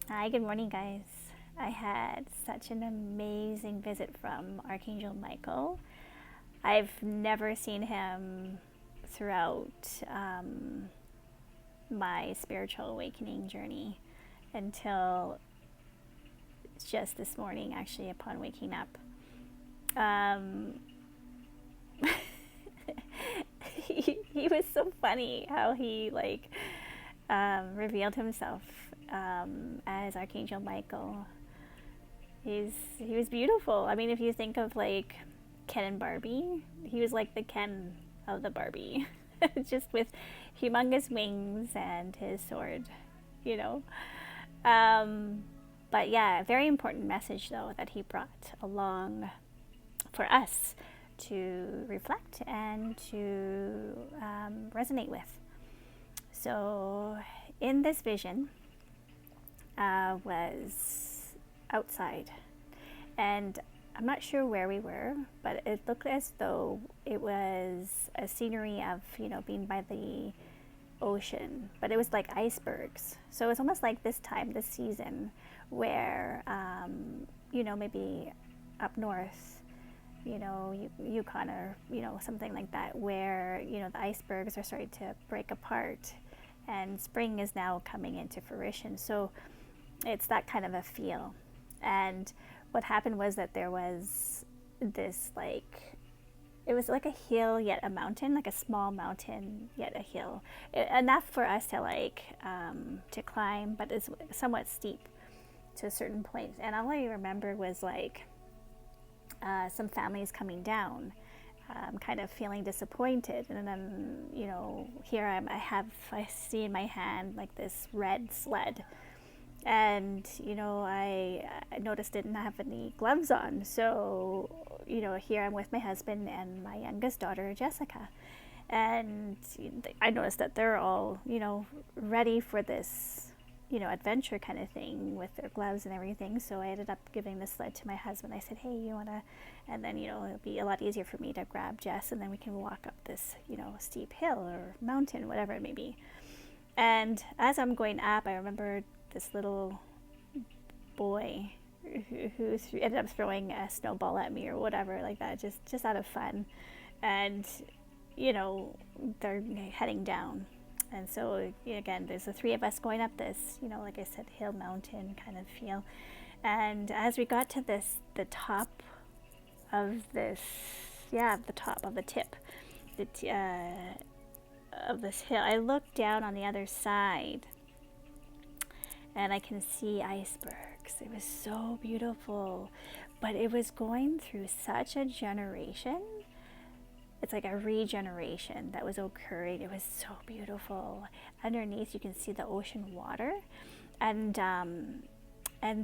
Hi, good morning, guys. I had such an amazing visit from Archangel Michael. I've never seen him throughout my spiritual awakening journey until just this morning, actually, upon waking up. Um, he was so funny how he revealed himself as Archangel Michael. He was beautiful. I mean, if you think of like Ken and Barbie, he was like the Ken of the Barbie, just with humongous wings and his sword, you know. Um, but yeah, very important message though that he brought along for us to reflect and to resonate with. So, in this vision, was outside, and I'm not sure where we were, but it looked as though it was a scenery of, being by the ocean, but it was like icebergs. So it's almost like this season, where, maybe up north, Yukon or, something like that, where, the icebergs are starting to break apart and spring is now coming into fruition. So it's that kind of a feel. And what happened was that there was this it was like a hill yet a mountain, like a small mountain yet a hill, enough for us to climb, but it's somewhat steep to a certain point. And all I remember was some families coming down, kind of feeling disappointed. And then, here I see in my hand like this red sled. And, I noticed didn't have any gloves on. So, here I'm with my husband and my youngest daughter, Jessica. And I noticed that they're all, ready for this, adventure kind of thing with their gloves and everything. So I ended up giving the sled to my husband. I said, hey, you want to, and then, it'll be a lot easier for me to grab Jess, and then we can walk up this, steep hill or mountain, whatever it may be. And as I'm going up, I remember this little boy who ended up throwing a snowball at me or whatever like that, just out of fun. And, they're heading down. And so, again, there's the three of us going up this, like I said, hill mountain kind of feel. And as we got to the top of this, the top of the tip of this hill, I looked down on the other side and I can see icebergs. It was so beautiful, but it was going through such a generation. It's like a regeneration that was occurring. It was so beautiful. Underneath, you can see the ocean water, and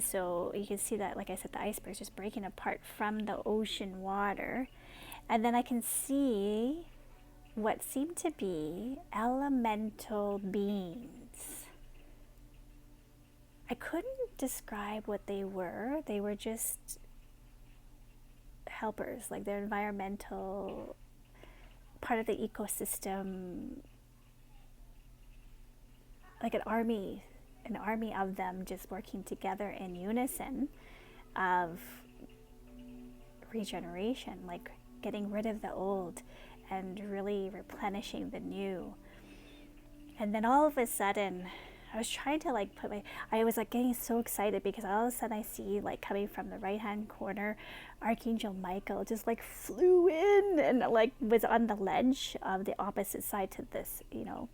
so you can see that, like I said, the icebergs just breaking apart from the ocean water, and then I can see what seemed to be elemental beings. I couldn't describe what they were. They were just helpers, like they're environmental, part of the ecosystem, like an army of them just working together in unison of regeneration, like getting rid of the old and really replenishing the new. And then all of a sudden, I was trying to I was getting so excited because all of a sudden I see coming from the right hand corner, Archangel Michael just flew in and was on the ledge of the opposite side to this, the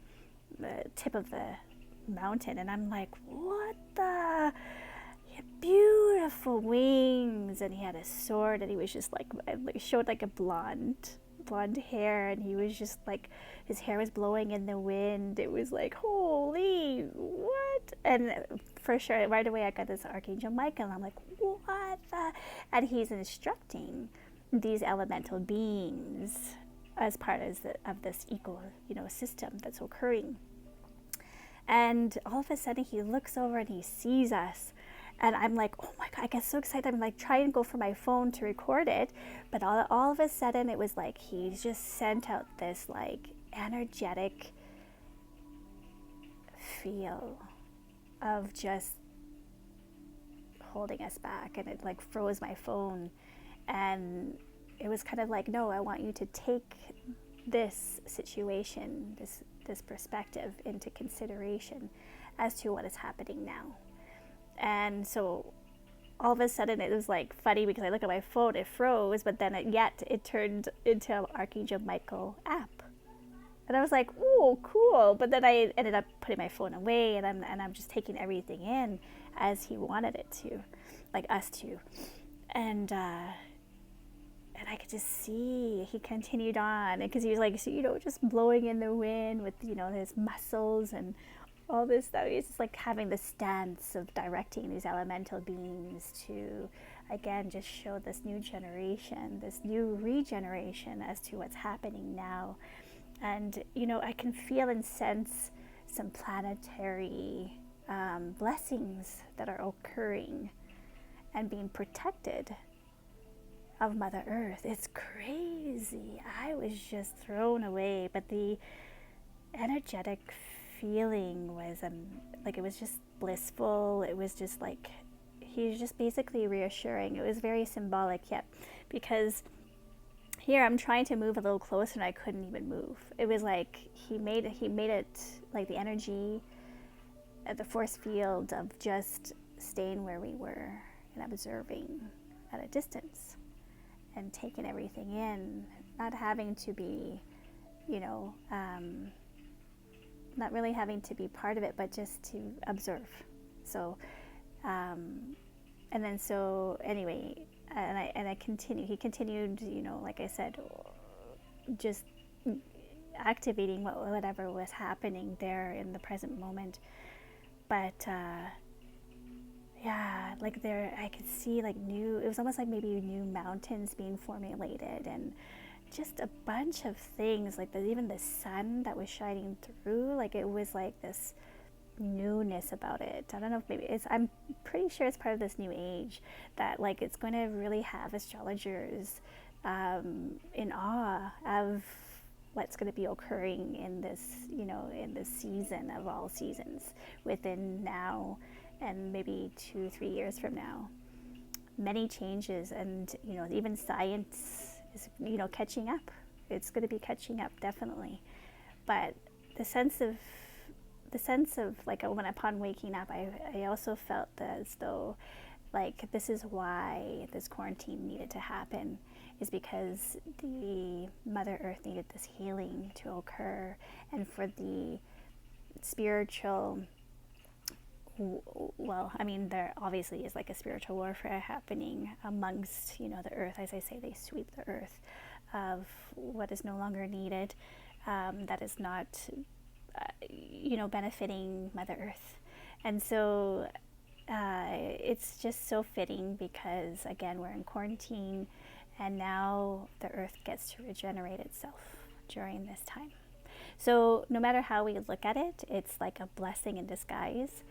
tip of the mountain. And I'm like, what the? He had beautiful wings and he had a sword and he was just showed a blonde hair, and he was just his hair was blowing in the wind. It was holy, what? And for sure right away I got this Archangel Michael, and I'm like, what the? And he's instructing these elemental beings as part of this eco system that's occurring. And all of a sudden he looks over and he sees us. And I'm like, oh my God, I get so excited. I'm trying to go for my phone to record it. But all of a sudden it was he just sent out this energetic feel of just holding us back, and it like froze my phone. And it was kind of like, no, I want you to take this situation, this perspective into consideration as to what is happening now. And so all of a sudden it was like funny because I look at my phone, it froze, but then it turned into an Archangel Michael app. And I was like, oh, cool. But then I ended up putting my phone away, and I'm just taking everything in as he wanted it to, like us to. And I could just see he continued on, because he was like, so, just blowing in the wind with, his muscles and all this stuff. He's just like having the stance of directing these elemental beings to, again, just show this new generation, this new regeneration as to what's happening now. And, I can feel and sense some planetary blessings that are occurring and being protected of Mother Earth. It's crazy. I was just thrown away, but the energetic feeling was it was just blissful. It was just like he was just basically reassuring. It was very symbolic, yet, because here I'm trying to move a little closer and I couldn't even move. It was like he made it like the energy, the force field of just staying where we were and observing at a distance and taking everything in, not having to be, not really having to be part of it, but just to observe. So, anyway, and I continue. He continued, like I said, just activating whatever was happening there in the present moment. But like there, I could see like it was almost like maybe new mountains being formulated, and just a bunch of things, like even the sun that was shining through, like it was like this newness about it. I don't know if maybe I'm pretty sure it's part of this new age that like it's going to really have astrologers in awe of what's going to be occurring in this, in this season of all seasons within now and maybe 2-3 years from now. Many changes, and even science is catching up. It's going to be catching up, definitely. But the sense of like upon waking up, I also felt as though like this is why this quarantine needed to happen, is because the Mother Earth needed this healing to occur, and for the spiritual, well, I mean, there obviously is like a spiritual warfare happening amongst, the earth. As I say, they sweep the earth of what is no longer needed, that is not, benefiting Mother Earth. And so it's just so fitting because, again, we're in quarantine, and now the earth gets to regenerate itself during this time. So no matter how we look at it, it's like a blessing in disguise.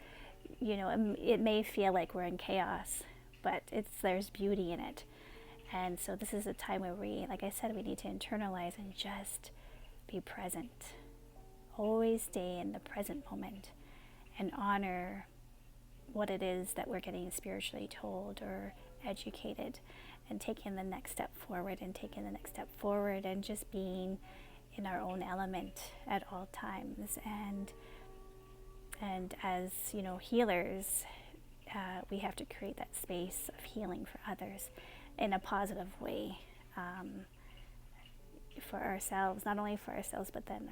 It may feel like we're in chaos, but there's beauty in it. And so this is a time where we, like I said, we need to internalize and just be present. Always stay in the present moment and honor what it is that we're getting spiritually told or educated, and taking the next step forward and just being in our own element at all times. And as healers, we have to create that space of healing for others in a positive way, for ourselves, not only for ourselves, but then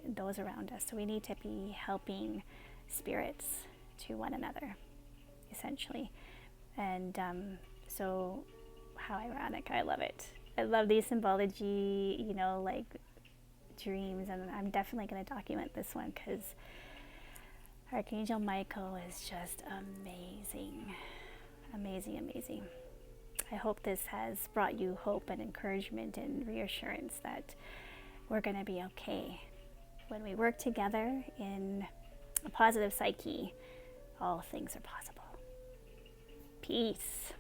those around us. So we need to be helping spirits to one another, essentially. And so how ironic. I love it. I love the symbology, like dreams, and I'm definitely going to document this one because Archangel Michael is just amazing. Amazing, amazing. I hope this has brought you hope and encouragement and reassurance that we're going to be okay. When we work together in a positive psyche, all things are possible. Peace.